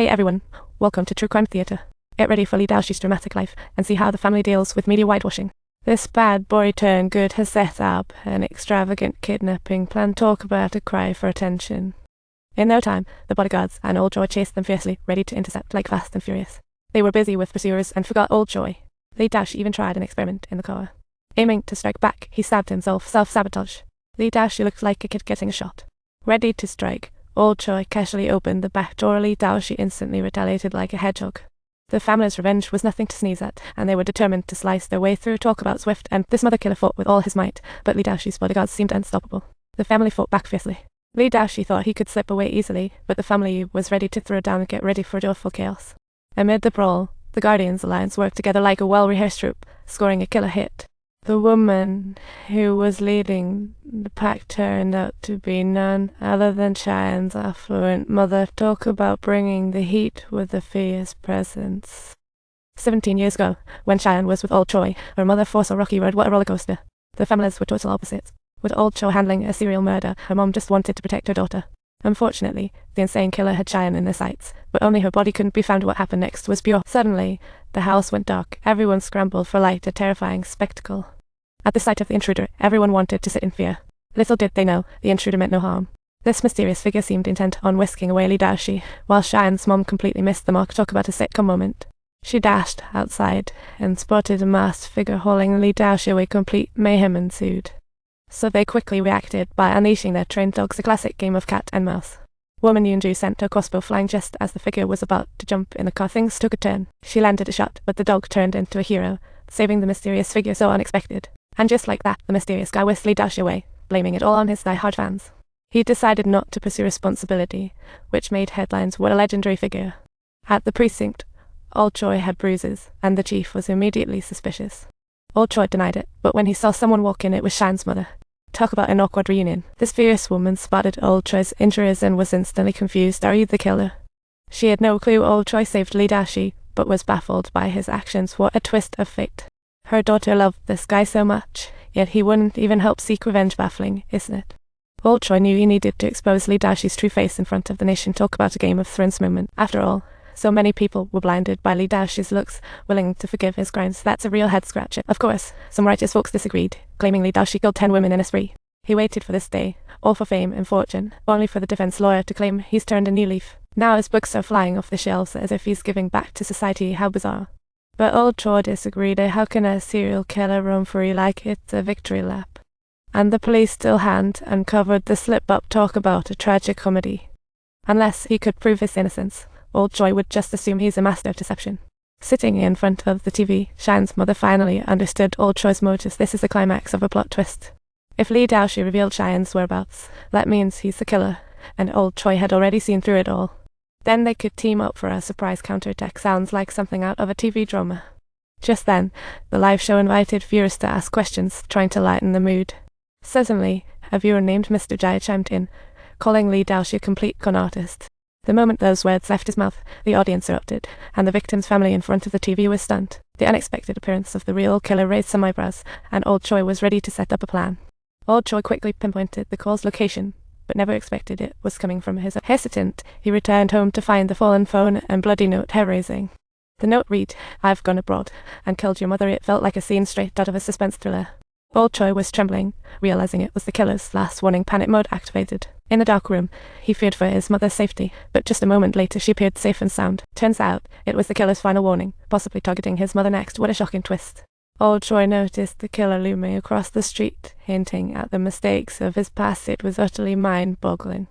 Hey everyone, welcome to True Crime Theatre. Get ready for Lee Daoshi's dramatic life and see how the family deals with media whitewashing. This bad boy turned good has set up an extravagant kidnapping plan. Talk about a cry for attention. In no time, the bodyguards and Old Joy chased them fiercely, ready to intercept like fast and furious. They were busy with pursuers and forgot Old Joy. Lee Daoshi even tried an experiment in the car. Aiming to strike back, he stabbed himself, self-sabotage. Lee Daoshi looked like a kid getting a shot. Ready to strike, Old Joy casually opened the back door. Lee Daoshi instantly retaliated like a hedgehog. The family's revenge was nothing to sneeze at, and they were determined to slice their way through. Talk about swift, and this mother killer fought with all his might, but Lee Daoshi's bodyguards seemed unstoppable. The family fought back fiercely. Lee Daoshi thought he could slip away easily, but the family was ready to throw down and get ready for joyful chaos. Amid the brawl, the Guardians Alliance worked together like a well-rehearsed troupe, scoring a killer hit. The woman who was leading the pack turned out to be none other than Cheyenne's affluent mother. Talk about bringing the heat with a fierce presence. 17 years ago, when Cheyenne was with Old Joy, her mother forced a rocky road. What a roller coaster. The families were total opposites. With Old Joy handling a serial murder, her mom just wanted to protect her daughter. Unfortunately, the insane killer had Cheyenne in her sights, but only her body couldn't be found. What happened next was pure. Suddenly, the house went dark. Everyone scrambled for light, a terrifying spectacle. At the sight of the intruder, everyone wanted to sit in fear. Little did they know, the intruder meant no harm. This mysterious figure seemed intent on whisking away Lee Daoshi, while Cheyenne's mom completely missed the mark. Talk about a sitcom moment. She dashed outside and spotted a masked figure hauling Lee Daoshi away. Complete mayhem ensued. So they quickly reacted by unleashing their trained dogs, a classic game of cat and mouse. Woman Yunju sent her crossbow flying just as the figure was about to jump in the car. Things took a turn. She landed a shot, but the dog turned into a hero, saving the mysterious figure. So unexpected. And just like that, the mysterious guy whisked Lee Daoshi away, blaming it all on his die-hard fans. He decided not to pursue responsibility, which made headlines. What a legendary figure. At the precinct, Old Joy had bruises, and the chief was immediately suspicious. Old Joy denied it, but when he saw someone walk in, it was Cheyenne's mother. Talk about an awkward reunion. This fierce woman spotted Old Joy's injuries and was instantly confused. Are you the killer? She had no clue Old Joy saved Lee Daoshi, but was baffled by his actions. What a twist of fate. Her daughter loved this guy so much, yet he wouldn't even help seek revenge. Baffling, isn't it? Old Joy knew he needed to expose Lee Daoshi's true face in front of the nation. Talk about a Game of Thrones moment. After all, so many people were blinded by Lee Daoshi's looks, willing to forgive his crimes. That's a real head-scratcher. Of course, some righteous folks disagreed, claiming Lee Daoshi killed 10 women in a spree. He waited for this day, all for fame and fortune, only for the defense lawyer to claim he's turned a new leaf. Now his books are flying off the shelves as if he's giving back to society. How bizarre. But Old Joy disagreed. How can a serial killer roam free like it's a victory lap? And the police still hadn't uncovered the slip-up. Talk about a tragic comedy. Unless he could prove his innocence, Old Joy would just assume he's a master of deception. Sitting in front of the TV, Cheyenne's mother finally understood Old Joy's motives. This is the climax of a plot twist. If Lee Daoshi revealed Cheyenne's whereabouts, that means he's the killer, and Old Joy had already seen through it all. Then they could team up for a surprise counterattack. Sounds like something out of a TV drama. Just then, the live show invited viewers to ask questions, trying to lighten the mood. Suddenly, a viewer named Mr. Jai chimed in, calling Lee Daoshi a complete con artist. The moment those words left his mouth, the audience erupted, and the victim's family in front of the TV was stunned. The unexpected appearance of the real killer raised some eyebrows, and Old Joy was ready to set up a plan. Old Joy quickly pinpointed the call's location, but never expected it was coming from his. Hesitant, he returned home to find the fallen phone and bloody note hair-raising. The note read, "I've gone abroad and killed your mother." It felt like a scene straight out of a suspense thriller. Old Joy was trembling, realizing it was the killer's last warning. Panic mode activated. In the dark room, he feared for his mother's safety, but just a moment later she appeared safe and sound. Turns out, it was the killer's final warning, possibly targeting his mother next. What a shocking twist. Old Joy noticed the killer looming across the street, hinting at the mistakes of his past. It was utterly mind-boggling.